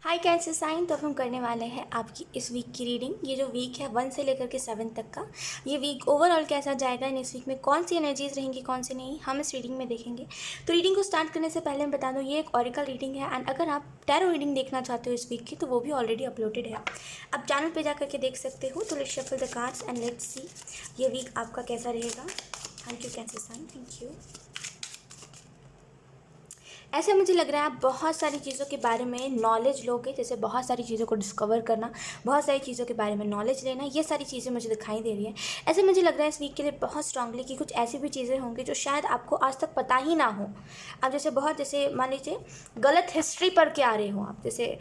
हाय cancer sign. तो अब हम करने वाले हैं आपकी इस वीक की रीडिंग। ये जो वीक है 1 से लेकर के 7 तक का, ये वीक ओवरऑल कैसा जाएगा, इस वीक में कौन सी एनर्जीज रहेंगी कौन सी नहीं, हम इस रीडिंग में देखेंगे। तो रीडिंग को स्टार्ट करने से पहले मैं बता दूँ ये एक ऑरिकल रीडिंग है एंड अगर आप टैरो रीडिंग देखना चाहते हो इस वीक की तो वो भी ऑलरेडी अपलोडेड है, आप चैनल पर जा करके देख सकते हो। तो let's shuffle the cards and let's see ये वीक आपका कैसा रहेगा। Thank you cancer sign, thank you. ऐसे मुझे लग रहा है आप बहुत सारी चीज़ों के बारे में नॉलेज लोगे, जैसे बहुत सारी चीज़ों को डिस्कवर करना, बहुत सारी चीज़ों के बारे में नॉलेज लेना, ये सारी चीज़ें मुझे दिखाई दे रही है। ऐसे मुझे लग रहा है इस वीक के लिए बहुत स्ट्रांगली कि कुछ ऐसी भी चीज़ें होंगी जो शायद आपको आज तक पता ही ना हो। आप जैसे मान लीजिए गलत हिस्ट्री पढ़ के आ रहे हो, आप जैसे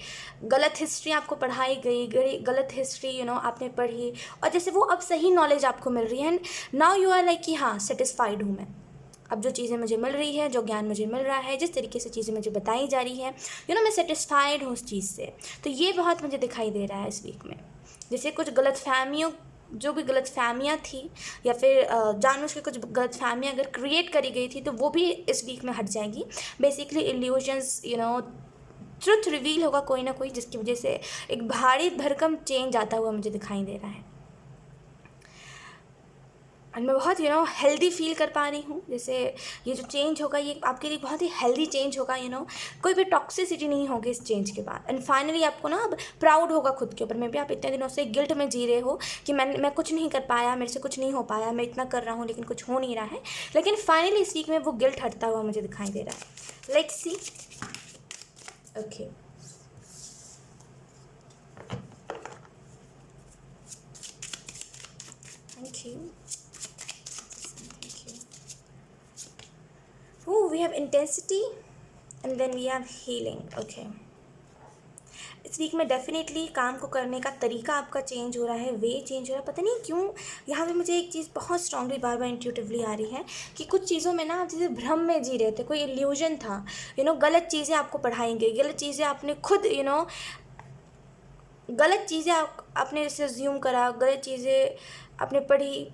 गलत हिस्ट्री आपको पढ़ाई गई गलत हिस्ट्री आपने पढ़ी और जैसे वो अब सही नॉलेज आपको मिल रही है and now you are like कि हाँ सेटिस्फाइड हूँ मैं। अब जो चीज़ें मुझे मिल रही है, जो ज्ञान मुझे मिल रहा है, जिस तरीके से चीज़ें मुझे बताई जा रही है मैं सेटिस्फाइड हूँ उस चीज़ से। तो ये बहुत मुझे दिखाई दे रहा है इस वीक में। जैसे कुछ गलतफहमियों, जो भी गलतफहमियाँ थी या फिर जानबूझ के कुछ गलतफहमियाँ अगर क्रिएट करी गई थी तो वो भी इस वीक में हट जाएंगी। बेसिकली इल्यूजन्स ट्रुथ रिवील होगा कोई ना कोई, जिसकी वजह से एक भारी भरकम चेंज आता हुआ मुझे दिखाई दे रहा है। और मैं बहुत हेल्दी फील कर पा रही हूँ। जैसे ये जो चेंज होगा ये आपके लिए बहुत ही हेल्दी चेंज होगा। कोई भी टॉक्सिसिटी नहीं होगी इस चेंज के बाद एंड फाइनली आपको ना अब प्राउड होगा खुद के ऊपर। मे भी आप इतने दिनों से गिल्ट में जी रहे हो कि मैं कुछ नहीं कर पाया, मेरे से कुछ नहीं हो पाया, मैं इतना कर रहा हूँ लेकिन कुछ हो नहीं रहा है, लेकिन फाइनली इस वीक में वो गिल्ट हटता हुआ मुझे दिखाई दे रहा है। Let's see. Okay, thank you. Oh, we have intensity and then we have healing. Okay. इस वीक में डेफिनेटली काम को करने का तरीका आपका चेंज हो रहा है, वे चेंज हो रहा है। पता नहीं क्यों यहाँ पे मुझे एक चीज़ बहुत स्ट्रांगली बार बार इंट्यूटिवली आ रही है कि कुछ चीज़ों में ना आप जैसे भ्रम में जी रहे थे, कोई इल्यूजन था। गलत चीज़ें आपको पढ़ाई गई, गलत चीज़ें आपने खुद गलत चीज़ें आपने जैसे अज्यूम करा, गलत चीज़ें आपने पढ़ी।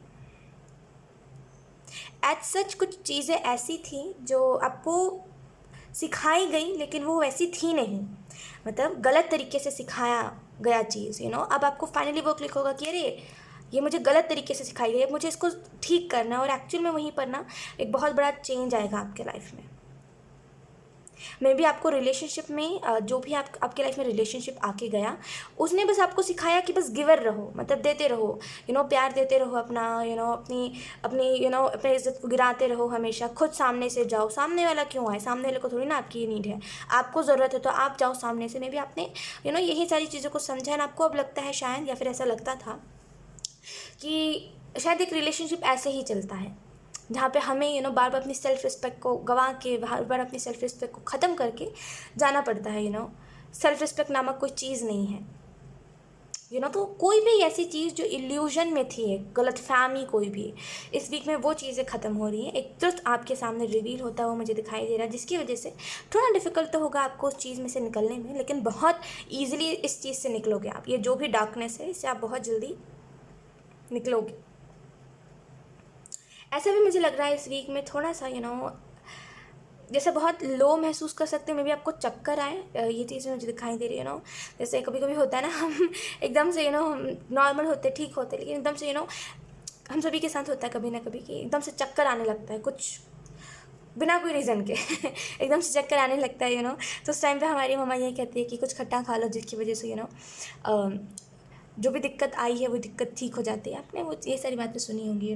एज सच कुछ चीज़ें ऐसी थी जो आपको सिखाई गई लेकिन वो वैसी थी नहीं, मतलब गलत तरीके से सिखाया गया चीज़। अब आपको फाइनली वो क्लिक होगा कि अरे ये मुझे गलत तरीके से सिखाई गई, अब मुझे इसको ठीक करना है और एक्चुअल में वहीं पर ना एक बहुत बड़ा चेंज आएगा आपके लाइफ में। मे बी आपको रिलेशनशिप में जो भी आपके लाइफ में रिलेशनशिप आके गया उसने बस आपको सिखाया कि बस गिवर रहो, मतलब देते रहो, प्यार देते रहो अपना, अपनी अपनी अपने इज्जत को गिराते रहो हमेशा, खुद सामने से जाओ। सामने वाला क्यों आए, सामने वाले को थोड़ी ना आपकी नीड है, आपको ज़रूरत है तो आप जाओ सामने से। मे बी आपने यही सारी चीज़ों को समझा है। आपको अब लगता है शायद, या फिर ऐसा लगता था कि शायद एक रिलेशनशिप ऐसे ही चलता है जहाँ पे हमें बार बार अपनी सेल्फ रिस्पेक्ट को गंवा के, बार बार अपनी सेल्फ रिस्पेक्ट को ख़त्म करके जाना पड़ता है। सेल्फ रिस्पेक्ट नामक कोई चीज़ नहीं है। तो कोई भी ऐसी चीज़ जो इल्यूजन में थी, एक गलतफहमी कोई भी, इस वीक में वो चीज़ें ख़त्म हो रही हैं। एक ट्रुथ आपके सामने रिवील होता हुआ मुझे दिखाई दे रहा है, जिसकी वजह से थोड़ा डिफ़िकल्ट तो होगा आपको उस चीज़ में से निकलने में, लेकिन बहुत ईजिली इस चीज़ से निकलोगे आप। ये जो भी डार्कनेस है इससे आप बहुत जल्दी निकलोगे। ऐसा भी मुझे लग रहा है इस वीक में थोड़ा सा जैसे बहुत लो महसूस कर सकते हैं। मे बी आपको चक्कर आए, ये चीज़ मुझे दिखाई दे रही है। जैसे कभी कभी होता है ना, हम एकदम से हम नॉर्मल होते, ठीक होते, लेकिन एकदम से हम सभी के साथ होता है कभी ना कभी कि एकदम से चक्कर आने लगता है, कुछ बिना कोई रीज़न के एकदम से चक्कर आने लगता है। तो उस टाइम पे हमारी मम्मा ये कहती है कि कुछ खट्टा खा लो, जिसकी वजह से जो भी दिक्कत आई है वो दिक्कत ठीक हो जाती है। आपने वो ये सारी बातें सुनी होंगी।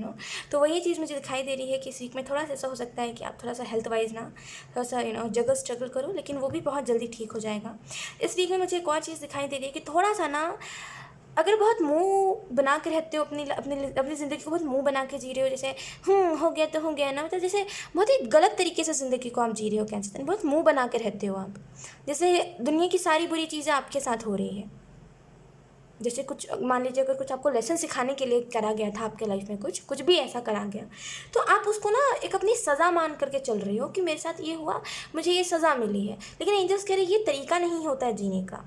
तो वही चीज़ मुझे दिखाई दे रही है कि इस वीक में थोड़ा सा ऐसा हो सकता है कि आप थोड़ा सा हेल्थ वाइज ना थोड़ा सा जगह स्ट्रगल करो, लेकिन वो भी बहुत जल्दी ठीक हो जाएगा। इस वीक में मुझे एक और चीज़ दिखाई दे रही है कि थोड़ा सा ना, अगर बहुत मुंह बना के रहते हो, अपनी ज़िंदगी को बहुत मुंह बना के जी रहे हो, जैसे हो गया तो हो गया ना, मतलब जैसे बहुत ही गलत तरीके से ज़िंदगी को आप जी रहे हो कैंसर, बहुत मुंह बना के रहते हो आप, जैसे दुनिया की सारी बुरी चीज़ें आपके साथ हो रही है। जैसे कुछ मान लीजिए अगर कुछ आपको लेसन सिखाने के लिए करा गया था आपके लाइफ में, कुछ भी ऐसा करा गया, तो आप उसको ना एक अपनी सज़ा मान करके चल रही हो कि मेरे साथ ये हुआ, मुझे ये सज़ा मिली है। लेकिन एंजल्स कह रहे ये तरीका नहीं होता है जीने का।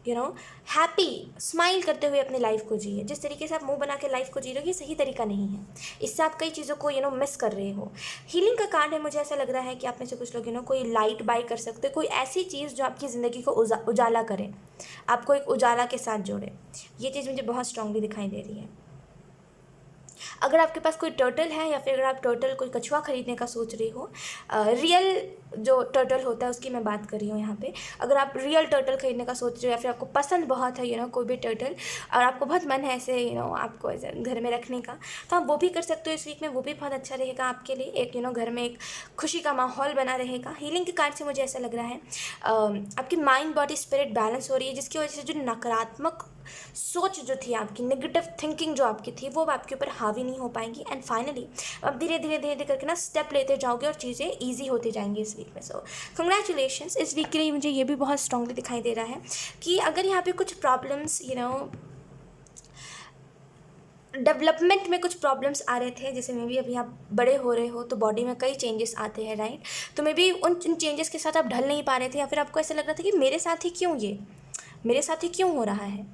हैप्पी स्माइल करते हुए अपनी लाइफ को जिए। जिस तरीके से आप मुंह बना के लाइफ को जी रहे हो ये सही तरीका नहीं है, इससे आप कई चीज़ों को मिस कर रहे हो। हीलिंग का कार्ड है, मुझे ऐसा लग रहा है कि आप में से कुछ लोग कोई लाइट बाय कर सकते हो, कोई ऐसी चीज़ जो आपकी ज़िंदगी को उजाला करे, आपको एक उजाला के साथ जोड़े। ये चीज़ मुझे बहुत स्ट्रांगली दिखाई दे रही है। अगर आपके पास कोई टर्टल है या फिर अगर आप टर्टल कोई कछुआ खरीदने का सोच रही हो, रियल जो टर्टल होता है उसकी मैं बात कर रही हूँ यहाँ पे। अगर आप रियल टर्टल खरीदने का सोच रहे हो या फिर आपको पसंद बहुत है कोई भी टर्टल, और आपको बहुत मन है ऐसे आपको ऐसे घर में रखने का, तो आप वो भी कर सकते हो इस वीक में। वो भी बहुत अच्छा रहेगा आपके लिए। एक घर में एक खुशी का माहौल बना रहेगा। हीलिंग के कार्ड से मुझे ऐसा लग रहा है आपकी माइंड बॉडी स्पिरिट बैलेंस हो रही है, जिसकी वजह से जो नकारात्मक सोच जो थी आपकी, नेगेटिव थिंकिंग जो आपकी थी, वो आपके ऊपर हावी नहीं हो पाएंगी। एंड फाइनली अब धीरे धीरे धीरे धीरे करके स्टेप लेते जाओगे और चीज़ें ईजी होती जाएंगी इस वीक में। सो कंग्रेचुलेशंस। इस वीक के लिए मुझे ये भी बहुत स्ट्रांगली दिखाई दे रहा है कि अगर यहाँ पे कुछ प्रॉब्लम्स डेवलपमेंट में कुछ प्रॉब्लम्स आ रहे थे, जैसे मे भी अभी आप बड़े हो रहे हो तो बॉडी में कई चेंजेस आते हैं, राइट। तो मे भी उन चेंजेस के साथ आप ढल नहीं पा रहे थे, या फिर आपको ऐसा लग रहा था कि मेरे साथ ही क्यों हो रहा है,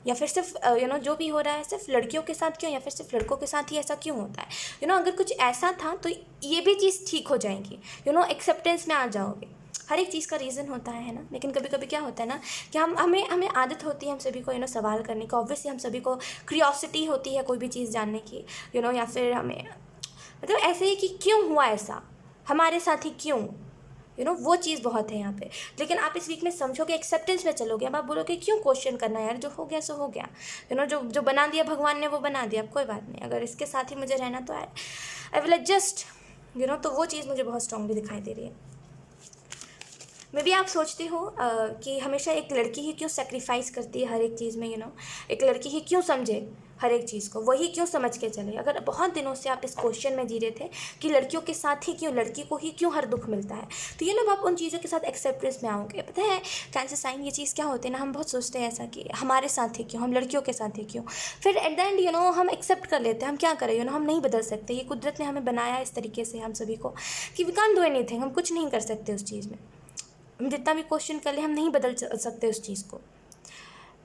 या फिर सिर्फ जो भी हो रहा है सिर्फ लड़कियों के साथ क्यों, या फिर सिर्फ लड़कों के साथ ही ऐसा क्यों होता है। अगर कुछ ऐसा था तो ये भी चीज़ ठीक हो जाएंगी। एक्सेप्टेंस में आ जाओगे। हर एक चीज़ का रीज़न होता है ना। लेकिन कभी कभी क्या होता है ना कि हमें आदत होती है हम सभी को सवाल करने का। ऑब्वियसली हम सभी को क्यूरियोसिटी होती है कोई भी चीज़ जानने की, या फिर हमें मतलब ऐसे ही कि क्यों हुआ ऐसा, हमारे साथ ही क्यों, वो चीज़ बहुत है यहाँ पे। लेकिन आप इस वीक में समझोगे, एक्सेप्टेंस में चलोगे। अब आप बोलोगे क्यों क्वेश्चन करना यार, जो हो गया सो हो गया, जो बना दिया भगवान ने वो बना दिया, कोई बात नहीं, अगर इसके साथ ही मुझे रहना तो आई विल एडजस्ट, तो वो चीज़ मुझे बहुत स्ट्रांगली दिखाई दे रही है। मे भी आप सोचते हो कि हमेशा एक लड़की ही क्यों सेक्रीफाइस करती है हर एक चीज़ में, एक लड़की ही क्यों समझे हर एक चीज़ को, वही क्यों समझ के चले। अगर बहुत दिनों से आप इस क्वेश्चन में जी रहे थे कि लड़कियों के साथ ही क्यों, लड़की को ही क्यों हर दुख मिलता है, तो आप उन चीज़ों के साथ एक्सेप्टेंस में आओगे। पता है कैंसर साइन ये चीज़ क्या होती है ना, हम बहुत सोचते हैं ऐसा कि हमारे साथ ही क्यों, हम लड़कियों के साथ ही क्यों, फिर एट द एंड हम एक्सेप्ट कर लेते हैं। हम क्या करें, हम नहीं बदल सकते। ये कुदरत ने हमें बनाया इस तरीके से हम सभी को कि वी कांट डू एनीथिंग, हम कुछ नहीं कर सकते उस चीज़ में। हम जितना भी क्वेश्चन कर ले हम नहीं बदल सकते उस चीज़ को।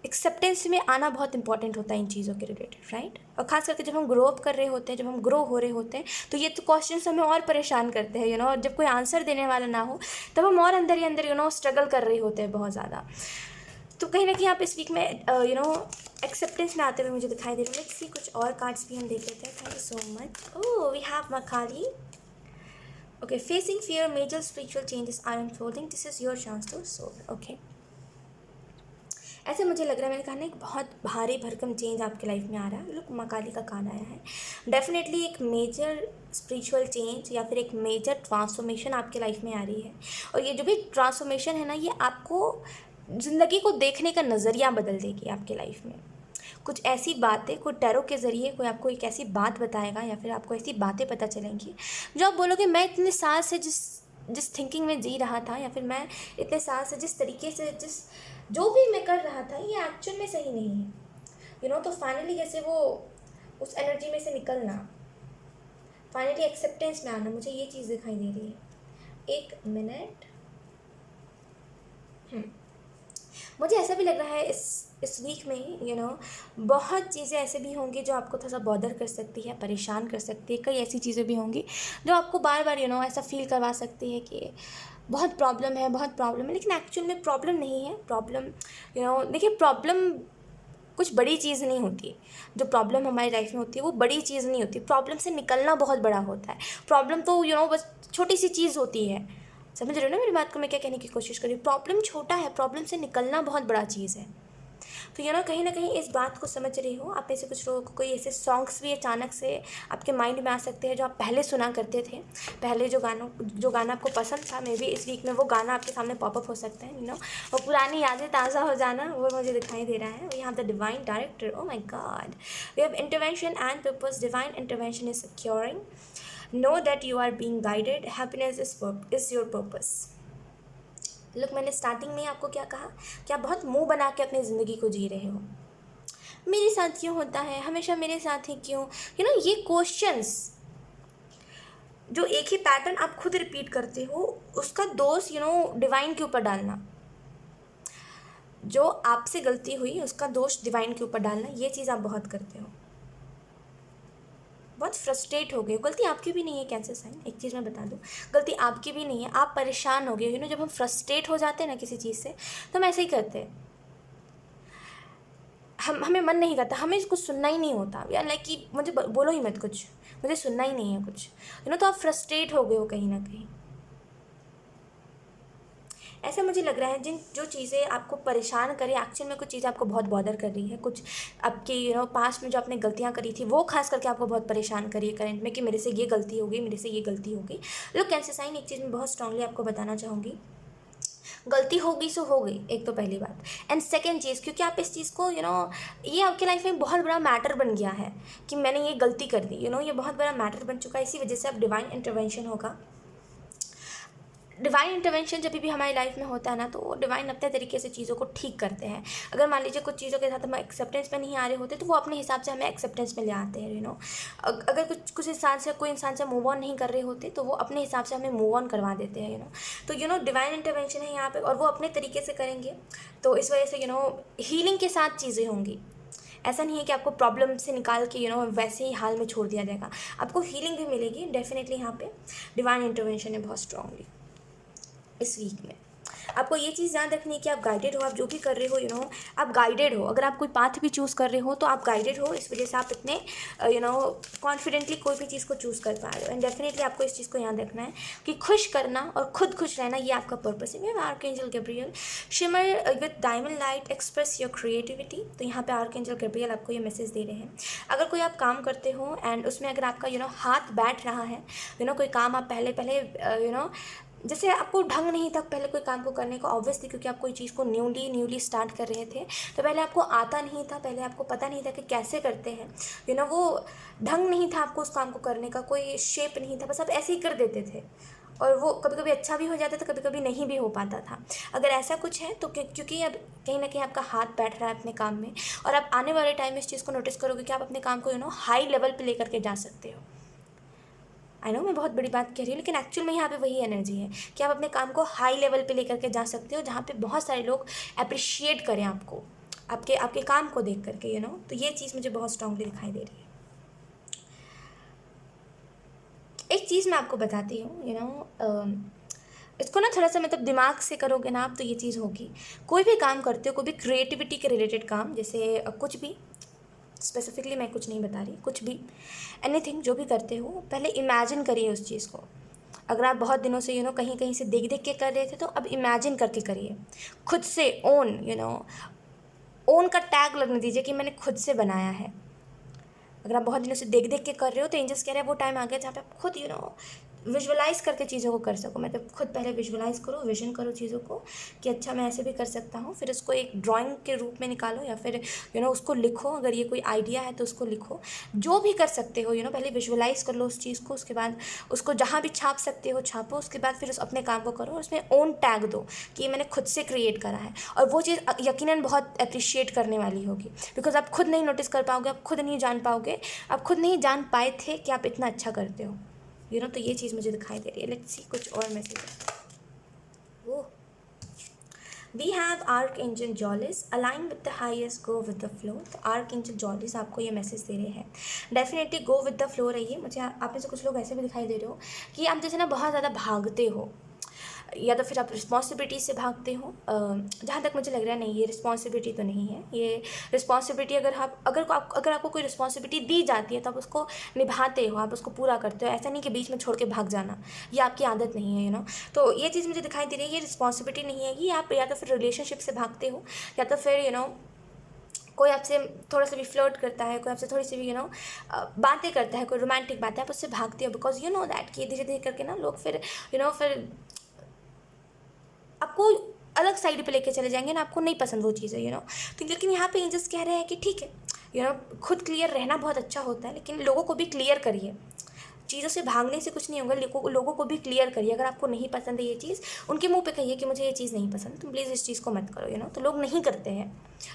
एक्सेप्टेंस में आना बहुत इंपॉर्टेंट होता है इन चीज़ों के रिलेटेड, राइट। और ख़ास करके जब हम ग्रो अप कर रहे होते हैं, जब हम ग्रो हो रहे होते हैं, तो ये तो क्वेश्चंस हमें और परेशान करते हैं और जब कोई आंसर देने वाला ना हो तब हम और अंदर ही अंदर स्ट्रगल कर रहे होते हैं बहुत ज़्यादा। तो कहीं ना कहीं आप इस वीक में एक्सेप्टेंस में आते हुए मुझे दिखाई दे रहे हैं। लेट्स सी कुछ और कार्ड्स भी हम देख लेते हैं। Thank you so much. Oh, we have मकाली। Okay, facing fear, major spiritual changes are unfolding. This is your chance to solve. Okay. ऐसे मुझे लग रहा है, मैंने कहा ना, एक बहुत भारी भरकम चेंज आपके लाइफ में आ रहा है। लोग मकाली का कार्ड आया है। डेफिनेटली एक मेजर स्पिरिचुअल चेंज या फिर एक मेजर ट्रांसफॉर्मेशन आपके लाइफ में आ रही है। और ये जो भी ट्रांसफॉर्मेशन है ना, ये आपको ज़िंदगी को देखने का नज़रिया बदल देगी आपके लाइफ में। कुछ ऐसी बातें, कोई टैरो के ज़रिए कोई आपको एक ऐसी बात बताएगा या फिर आपको ऐसी बातें पता चलेंगी जो आप बोलोगे मैं इतने साल से जिस थिंकिंग में जी रहा था, या फिर मैं इतने साल से जिस तरीके से जो भी मैं कर रहा था ये एक्चुअल में सही नहीं है। तो फाइनली जैसे वो उस एनर्जी में से निकलना, फाइनली एक्सेप्टेंस में आना, मुझे ये चीज़ दिखाई दे रही है। एक मिनट। मुझे ऐसा भी लग रहा है इस वीक में बहुत चीज़ें ऐसे भी होंगी जो आपको थोड़ा सा बॉदर कर सकती है, परेशान कर सकती है। कई ऐसी चीज़ें भी होंगी जो आपको बार बार ऐसा फील करवा सकती है कि बहुत प्रॉब्लम है, लेकिन एक्चुअल में प्रॉब्लम नहीं है। प्रॉब्लम देखिए, प्रॉब्लम कुछ बड़ी चीज़ नहीं होती। जो प्रॉब्लम हमारी लाइफ में होती है वो बड़ी चीज़ नहीं होती। प्रॉब्लम से निकलना बहुत बड़ा होता है। प्रॉब्लम तो बस छोटी सी चीज़ होती है। समझ रहे हो ना मेरी बात को, मैं क्या कहने की कोशिश कर रही हूँ। प्रॉब्लम छोटा है, प्रॉब्लम से निकलना बहुत बड़ा चीज़ है। तो कहीं ना कहीं इस बात को समझ रही हो। आप में से कुछ लोगों को कोई ऐसे सॉन्ग्स भी अचानक से आपके माइंड में आ सकते हैं जो आप पहले सुना करते थे। पहले जो गाना आपको पसंद था, मे बी इस वीक में वो गाना आपके सामने पॉपअप हो सकता है। और पुरानी यादें ताज़ा हो जाना, वो मुझे दिखाई दे रहा है। We have the divine director. Oh my God, we have intervention and purpose. Divine intervention is securing. Know that you are being guided. Happiness is your purpose. लोग, मैंने स्टार्टिंग में आपको क्या कहा कि आप बहुत मुंह बना के अपनी ज़िंदगी को जी रहे हो। मेरे साथ क्यों होता है, हमेशा मेरे साथ ही क्यों, ये क्वेश्चंस जो एक ही पैटर्न आप खुद रिपीट करते हो, उसका दोष डिवाइन के ऊपर डालना। जो आपसे गलती हुई उसका दोष डिवाइन के ऊपर डालना, ये चीज़ आप बहुत करते हो। बहुत फ्रस्ट्रेट हो गए हो। गलती आपकी भी नहीं है कैंसर साइन, एक चीज़ मैं बता दूँ, गलती आपकी भी नहीं है, आप परेशान हो गए हो। जब हम फ्रस्ट्रेट हो जाते हैं ना किसी चीज़ से, तो हम ऐसे ही करते हैं। हमें मन नहीं करता, हमें कुछ सुनना ही नहीं होता यार, लाइक कि मुझे बोलो ही मत कुछ, मुझे सुनना ही नहीं है कुछ, तो आप फ्रस्ट्रेट हो गए हो कहीं ना कहीं। ऐसा मुझे लग रहा है जो चीज़ें आपको परेशान करें, एक्चुअल में कुछ चीज़ें आपको बहुत बॉदर कर रही है, कुछ आपके पास्ट में जो आपने गलतियाँ करी थी वो खास करके आपको बहुत परेशान करी है करंट में, कि मेरे से ये गलती हो गई, मेरे से ये गलती हो गई। लोग कैंसर साइन, एक चीज़ मैं बहुत स्ट्रांगली आपको बताना चाहूँगी, गलती होगी सो हो गई, एक तो पहली बात। एंड सेकेंड चीज़, क्योंकि आप इस चीज़ को ये आपके लाइफ में बहुत बड़ा मैटर बन गया है कि मैंने ये गलती कर दी, ये बहुत बड़ा मैटर बन चुका है। इसी वजह से अब डिवाइन इंटरवेंशन होगा। डिवाइन इंटरवेंशन जब भी हमारी लाइफ में होता है ना, तो वो डिवाइन अपने तरीके से चीज़ों को ठीक करते हैं। अगर मान लीजिए कुछ चीज़ों के साथ हम एक्सेप्टेंस में नहीं आ रहे होते, तो वो अपने हिसाब से हमें एक्सेप्टेंस में ले आते हैं। अगर कुछ इंसान से, कोई इंसान से मूव ऑन नहीं कर रहे होते, तो वो अपने हिसाब से हमें मूव ऑन करवा देते हैं। तो डिवाइन इंटरवेंशन है यहाँ पे, और वो अपने तरीके से करेंगे। तो इस वजह से हीलिंग के साथ चीज़ें होंगी। ऐसा नहीं है कि आपको प्रॉब्लम से निकाल के वैसे ही हाल में छोड़ दिया जाएगा, आपको हीलिंग भी मिलेगी डेफिनेटली। यहाँ पे डिवाइन इंटरवेंशन है बहुत स्ट्रांगली इस वीक में। आपको ये चीज़ याद रखनी है कि आप गाइडेड हो, आप जो भी कर रहे हो आप गाइडेड हो। अगर आप कोई पाथ भी चूज़ कर रहे हो तो आप गाइडेड हो, इस वजह से आप इतने कॉन्फिडेंटली कोई भी चीज़ को चूज़ कर पा रहे हो। एंड डेफिनेटली आपको इस चीज़ को याद रखना है कि खुश करना और खुद खुश रहना, ये आपका पर्पस है। मैं archangel Gabriel, shimmer with diamond light, express your creativity. तो यहाँ पे आर्कएंजल गैब्रियल आपको ये मैसेज दे रहे हैं। अगर कोई आप काम करते हो एंड उसमें अगर आपका हाथ बैठ रहा है, कोई काम आप पहले जैसे आपको ढंग नहीं था पहले कोई काम को करने का, ऑब्वियसली क्योंकि आप कोई चीज़ को न्यूली स्टार्ट कर रहे थे, तो पहले आपको आता नहीं था, पहले आपको पता नहीं था कि कैसे करते हैं। वो ढंग नहीं था आपको उस काम को करने का, कोई शेप नहीं था, बस आप ऐसे ही कर देते थे, और वो कभी कभी अच्छा भी हो जाता था, कभी कभी नहीं भी हो पाता था। अगर ऐसा कुछ है तो क्योंकि अब कहीं ना कहीं आपका हाथ बैठ रहा है अपने काम में, और आप आने वाले टाइम में इस चीज़ को नोटिस करोगे कि आप अपने काम को हाई लेवल पर लेकर के जा सकते हो। आई नो मैं बहुत बड़ी बात कह रही हूँ, लेकिन एक्चुअल में यहाँ पे वही एनर्जी है कि आप अपने काम को हाई लेवल पे लेकर के जा सकते हो, जहाँ पे बहुत सारे लोग अप्रिशिएट करें आपको, आपके काम को देख करके। तो ये चीज़ मुझे बहुत स्ट्रांगली दिखाई दे रही है। एक चीज़ मैं आपको बताती हूँ, इसको ना थोड़ा सा मतलब दिमाग से करोगे ना आप, तो ये चीज़ होगी। कोई भी काम करते हो, कोई भी क्रिएटिविटी के रिलेटेड काम, जैसे कुछ भी स्पेसिफिकली मैं कुछ नहीं बता रही, कुछ भी एनीथिंग जो भी करते हो, पहले इमेजिन करिए उस चीज़ को। अगर आप बहुत दिनों से कहीं कहीं से देख के कर रहे थे, तो अब इमेजिन करके करिए, खुद से ओन का टैग लगने दीजिए कि मैंने खुद से बनाया है। अगर आप बहुत दिनों से देख के कर रहे हो, तो एंजल्स कह रहे हैं वो टाइम आ गया जहाँ पे आप खुद विजुअलाइज़ करके चीज़ों को कर सको। मतलब खुद पहले विजुअलाइज़ करो, विजन करो चीज़ों को कि अच्छा मैं ऐसे भी कर सकता हूँ, फिर उसको एक ड्राइंग के रूप में निकालो, या फिर उसको लिखो। अगर ये कोई आइडिया है तो उसको लिखो, जो भी कर सकते हो। पहले विजुअलाइज़ कर लो उस चीज़ को, उसके बाद उसको जहाँ भी छाप सकते हो छापो, उसके बाद फिर उस अपने काम को करो, उसमें ओन टैग दो कि ये मैंने खुद से क्रिएट करा है। और वो चीज़ यकीनन बहुत अप्रिशिएट करने वाली होगी, बिकॉज आप खुद नहीं नोटिस कर पाओगे, आप खुद नहीं जान पाओगे, आप खुद नहीं जान पाए थे कि आप इतना अच्छा करते हो। तो ये चीज़ मुझे दिखाई दे रही है। लेट्स सी कुछ और मैसेज। वो वी हैव आर्कएंजल जॉलिस, align with the highest, go with the flow. तो आर्कएंजल जॉलिस आपको ये मैसेज दे रहे हैं, definitely go with the flow रहिए। मुझे आप में से कुछ लोग ऐसे भी दिखाई दे रहे हो कि आप जैसे ना बहुत ज़्यादा भागते हो, या तो फिर आप रिस्पॉन्सिबिलिटी से भागते हो। जहाँ तक मुझे लग रहा है नहीं, ये रिस्पॉन्सिबिलिटी तो नहीं है। ये रिस्पॉन्सिबिलिटी अगर आपको कोई रिस्पॉन्सिबिलिटी दी जाती है तो आप उसको निभाते हो, आप उसको पूरा करते हो। ऐसा नहीं कि बीच में छोड़ के भाग जाना, ये आपकी आदत नहीं है। तो ये चीज़ मुझे दिखाई दे रही है, ये रिस्पॉन्सिबिलिटी नहीं है। ये आप या तो फिर रिलेशनशिप से भागते हो, या तो फिर कोई आपसे थोड़ा सा भी फ्लर्ट करता है, कोई आपसे थोड़ी सी भी बातें करता है, कोई रोमांटिक बातें, आप उससे भागते हो, बिकॉज दैट कि धीरे धीरे करके ना लोग फिर फिर आपको अलग साइड पे लेके चले जाएंगे ना, आपको नहीं पसंद वो चीज़ें। तो लेकिन यहाँ पे एंजल्स कह रहे हैं कि ठीक है, खुद क्लियर रहना बहुत अच्छा होता है, लेकिन लोगों को भी क्लियर करिए। चीज़ों से भागने से कुछ नहीं होगा, लोगों को भी क्लियर करिए। अगर आपको नहीं पसंद है ये चीज़, उनके मुंह पे कहिए कि मुझे ये चीज़ नहीं पसंद, तुम प्लीज़ इस चीज़ को मत करो। तो लोग नहीं करते हैं,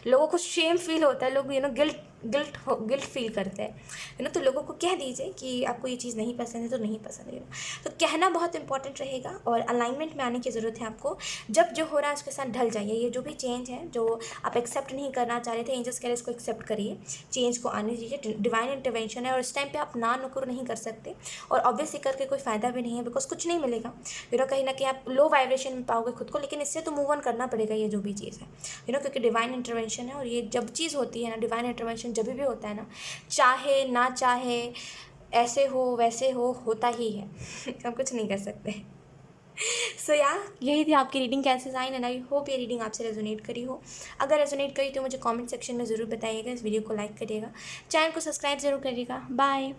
लोगों को शेम फील होता है, लोग गिल्ट गिल्ट फील करते हैं, यू नो। तो लोगों को कह दीजिए कि आपको ये चीज़ नहीं पसंद है तो नहीं पसंद है, तो कहना बहुत इंपॉर्टेंट रहेगा। और अलाइनमेंट में आने की ज़रूरत है आपको। जब जो हो रहा है उसके साथ ढल जाइए। ये जो भी चेंज है जो आप एक्सेप्ट नहीं करना चाह रहे थे, एंजल्स कह रहे इसको एक्सेप्ट करिए, चेंज को आने दीजिए। डिवाइन इंटरवेंशन है और इस टाइम पे आप ना नुकुर नहीं कर सकते, और ऑब्वियसली करके कोई फ़ायदा भी नहीं है, बिकॉज कुछ नहीं मिलेगा, यू नो। कहीं ना कहीं आप लो वाइब्रेशन में पाओगे खुद को, लेकिन इससे तो मूव ऑन करना पड़ेगा ये जो भी चीज़ है, यू नो, क्योंकि डिवाइन इंटरवेंशन है। और ये जब चीज़ होती है ना, डिवाइन इंटरवेंशन जब भी होता है ना, चाहे ना चाहे, ऐसे हो वैसे हो, होता ही है। हम कुछ नहीं कर सकते। सो या यही थी आपकी रीडिंग कैसे साइन, एंड आई होप ये रीडिंग आपसे रेजोनेट करी हो। अगर रेजोनेट करी तो मुझे कमेंट सेक्शन में ज़रूर बताइएगा, इस वीडियो को लाइक करिएगा, चैनल को सब्सक्राइब ज़रूर करिएगा। बाय।